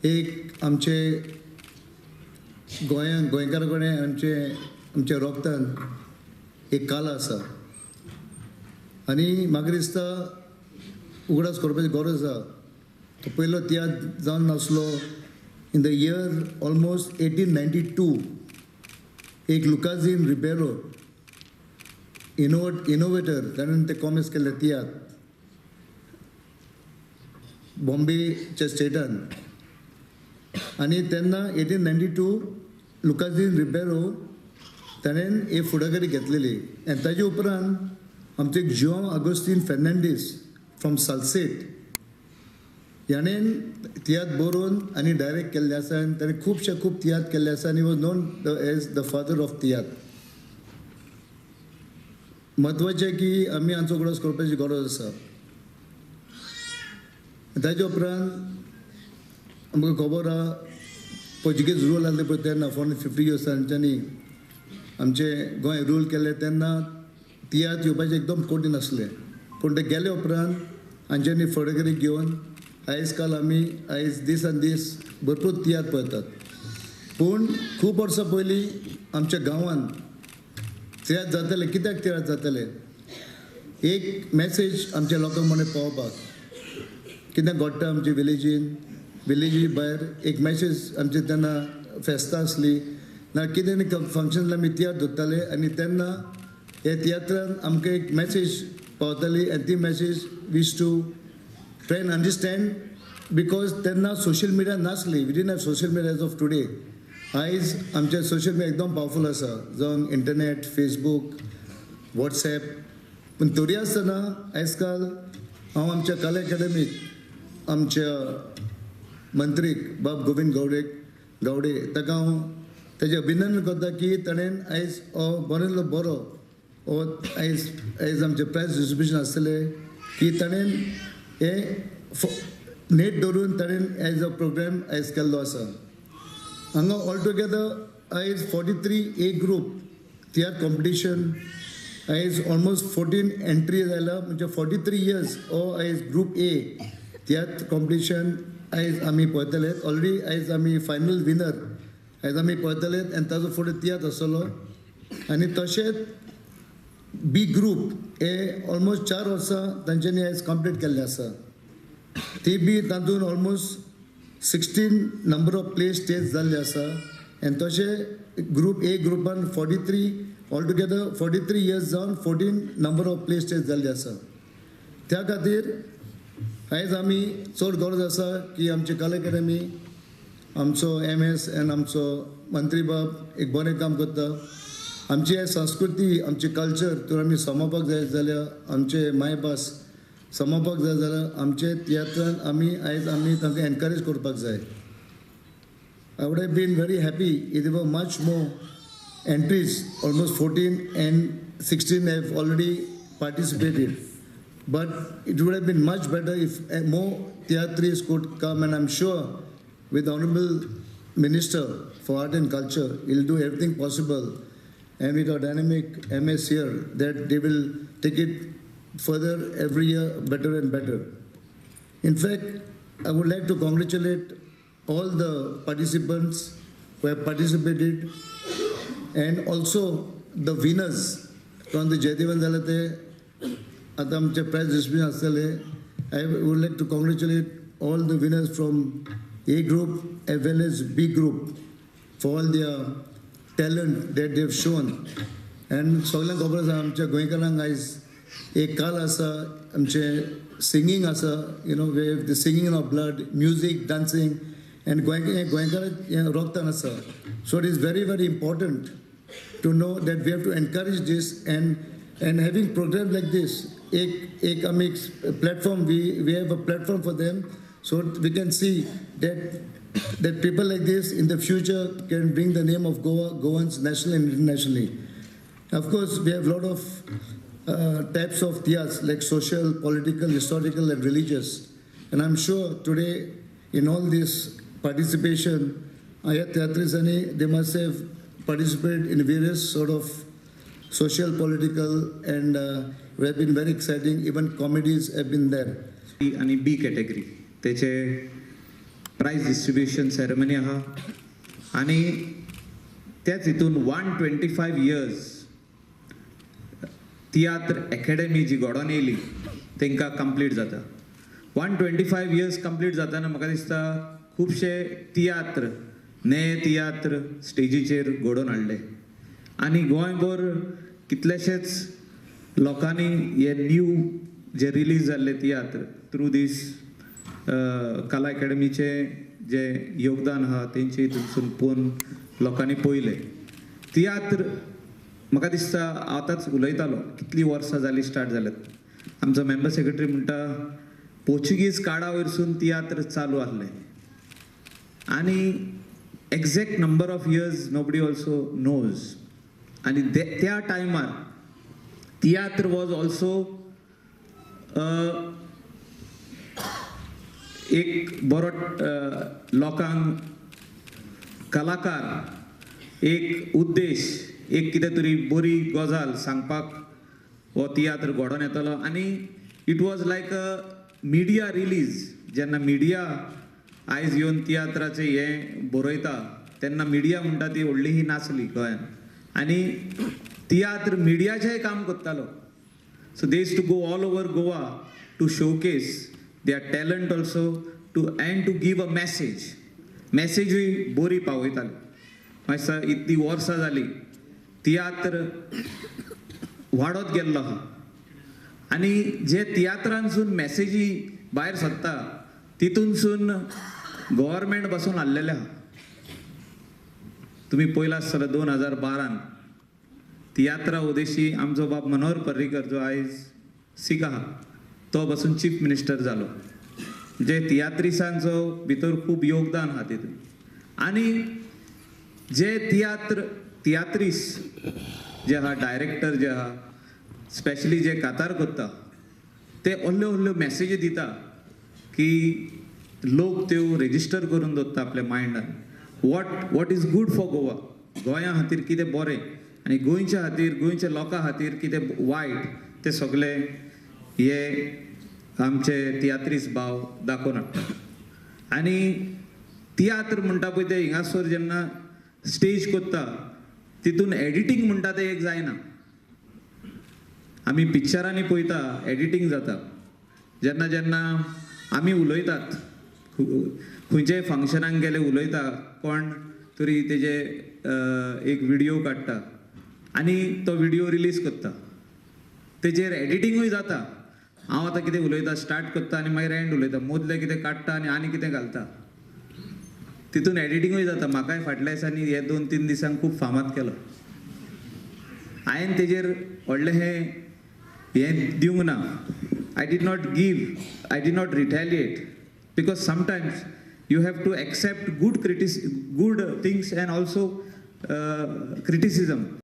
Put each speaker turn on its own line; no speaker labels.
एक आमचे गोंयकार कडेन आमचे रोगतान एक कला आसा आनी म्हाका दिसता उगडास करपाची गरज आसा. तो पयलो तियात्र जावन नासलो इन द इयर ऑलमोस्ट 1892. एक लुकाजीन रिबेरो इनोवेटर ताणें ते कॉमेस केल्ले तियात्र बॉम्बेच्या स्टेटान. आनी तेन्ना 1892 लुकाजीन रिबेरो ताणें एक फुडाकारी घेतलेली आनी ताजे उपरांत आमचे जुआंव आगोस्तीन फेर्नांडीस फ्रॉम सालसेट ह्याणें तियात्र बरोवन आनी डायरेक्ट केल्ले आसा आनी ताणें खूब तियात्र केल्ले आसा आनी was known as the father of tiatr. म्हत्वाचें की आमी हांचो उगडास करपाची गरज आसा. ताजे उपरांत आमकां खबर आहा पोर्चुगीज रूल आसले पळय तेन्ना 450 इयर्सांच्यांनी आमचे गोंय रूल केल्ले तेन्ना तियात्र येवपाचें एकदम कठीण आसलें. पूण ते गेले उपरांत हांच्यांनी फुडाकारी घेवन आयज काल आमी दिसान दीस भरपूर तियात्र पळयतात. पूण खूब वर्सां पयलीं आमच्या गांवांत तियात्र जाताले. कित्याक तियात्र जाताले? एक मॅसेज आमच्या लोकांक म्हणे पावपाक कितें घडटा आमच्या विलेजी भायर एक मॅसेज आमचे तेन्ना फेस्तां आसली ना कितें फंक्शन आमी तियात्र धरताले आनी तेन्ना हे तियात्रान आमकां एक मॅसेज पावताली आनी ती message wish to try and understand because तेन्ना सोशल मिडिया नासली. We didn't have social media as of today. आयज आमचे सोशल मिडिया एकदम पावरफूल आसा जावं इंटरनेट फेसबूक वॉट्सॅप. पूण तरी आसतना आयज काल हांव आमच्या कला अकादमीक आमच्या मंत्रीक बाब गोविंद गावडे ताका हांव ताचें अभिनंदन करता की ताणें आयज हो बरो आयज आमचें प्रायज डिस्ट्रिब्युशन आसतलें की ताणें हे नेट धरून ताणें एज अ प्रोग्राम आयज केल्लो आसा. हांगा ऑल टुगेदर आयज 43 ए ग्रूप तियात्र कॉम्पिटिशन आयज ऑलमोस्ट 14 एंट्री जाल्या म्हणजे 43 इयर्स हो आयज ग्रूप ए तियात्र कॉम्पिटिशन आयज आमी पळयतले. ऑलरेडी आयज आमी फायनल विनर आयज आमी पळयतले आनी ताजो फुडें तियात्र आसतलो. आनी तशेंच बी ग्रूप हे ऑलमोस्ट 4 वर्सां तांच्यांनी आयज कंप्लीट केल्ले आसा. ती बी तातूंत almost 16 number of play stage जाल्ले आसा आनी तशें ग्रूप ए ग्रुपान 43 ऑल टुगेदर 43 इयर्स जावन 14 नंबर ऑफ प्ले स्टेज जाल्ले आसा. त्या खातीर आयज आमी चड गरज आसा की आमची कला अकादमी आमचो MS आनी आमचो मंत्री बाब एक बरें काम करता. आमची संस्कृती आमची कल्चर तर आमी समोवपाक जाय जाल्यार आमचे मायभास समोवपाक जाय जाल्यार आमचे तियात्रान आमी तांकां एनकरेज करपाक जाय. I would have been very happy if there were much more entries almost 14 and 16 have already participated. But it would have been much better if more theatres could come, and I'm sure with the Honorable Minister for Art and Culture, he'll do everything possible, and with our dynamic MS here, that they will take it further every year better and better. In fact, I would like to congratulate all the participants who have participated and also the winners from the Jaydevan Zalate. आता आमचे prize distribution आसतले. I would like to congratulate all the winners from A group as well as B group for all their talent that they have shown. And सगळ्यांक खबर आसा आमच्या गोंयकारांक आयज एक काल आसा आमचे सिंगींग आसा. We have the singing of blood music dancing and गोंयकार रोगतान आसा. So it is very very important to know that we have to encourage this and having programs like this ek platform we have a platform for them so we can see that people like this in the future can bring the name of Goans nationally and internationally. Of course we have a lot of types of theaters like social, political, historical and religious, and I'm sure today in all this participation Tiatris they must have participated in various sort of social, political, and it has been very exciting. Even comedies have been there.
आणि B category त्याचे price distribution ceremony आहा आणि त्याच हितून 125 years tiatr academy जी घडोवन येयली तांकां complete जाता. 125 इयर्स कंप्लीट जाताना म्हाका दिसता खुबशे तियात्र नये तियात्र स्टेजीचेर घडोवन हाडले आनी गोंयभर कितलेशेच लोकांनी हे न्यू जे रिलीज जाल्ले तियात्र थ्रू दीस कला अकॅडमीचे जे योगदान आहा तेंचे हितूनसून पोवन लोकांनी पळयले. तियात्र म्हाका दिसता आतांच उलयतालो कितलीं वर्सां जालीं स्टार्ट जाल्यात. आमचो मेंबर सेक्रेटरी म्हणटा पोर्चुगीज काळा वयरसून तियात्र चालू आसलें आनी exact number of years nobody also knows. आनी त्या टायमार तियात्र वॉज ऑल्सो एक बरो लोकांक कलाकार एक उद्देश एक कितें तरी बरी गजाल सांगपाक हो तियात्र घडोवन येतलो. आनी it was like a media release. जेन्ना मिडिया आयज येवन तियात्राचें हें बरयता तेन्ना मिडिया म्हणटा ती व्हडली ही नासली गोंयांत आनी तियात्र मिडियाचेंय काम करतालो. So they used to go all over Goa to showcase their talent also to give a मेसेजूय बरी पावयताली. मातशा इतली वर्सां जाली तियात्र वाडत गेल्लो आहा आनी जे तियात्रांसून मेसेजी भायर सरता तितूनसून गव्हर्मेंट बसून हाडलेले आहा. तुमी पळयलां आसतलें 2012 तियात्रा उदेशी आमचो बाब मनोहर पर्रीकर जो आयज सीख आहा तो बसून चीफ मिनिस्टर जालो. जे तियात्रिसांचो भितर खूब योगदान आहा तितून आनी जे तियात्रीस जे आहा डायरेक्टर जे आहा स्पेशली जे कातार करता ते व्हडल्यो व्हडल्यो मेसेजी दिता की लोक त्यो रेजिस्टर करून दवरता आपल्या मायंडान. What is good for Goa. गोंया खातीर कितें बरें आनी गोंयच्या खातीर गोंयच्या लोकां खातीर कितें वायट तें सगळें हे आमचे तियात्रीस भाव दाखोवन हाडटा. आनी तियात्र म्हणटा पळय ते हिंगासर जेन्ना स्टेज करता तितून एडिटींग म्हणटा तें एक जायना. आमी पिक्चरांनी पळयता एडिटींग जाता. जेन्ना जेन्ना आमी उलयतात खंयच्याय फंक्शनाक गेले उलयता कोण तरी तेजे एक व्हिडियो काडटा आनी तो व्हिडियो रिलीज करता. तेजेर एडिटींगूय जाता. हांव आतां कितें उलयता स्टार्ट करता आनी मागीर एंड उलयता मदलें कितें काडटा आनी कितें घालता. तितून एडिटींगूय जाता. म्हाकाय फाटल्या दिसांनी हे 2-3 दिसांक खूब फामाद केलो. हांवें तेजेर व्हडलें हें दिवंक ना. I did not retaliate because sometimes you have to accept good things and also criticism.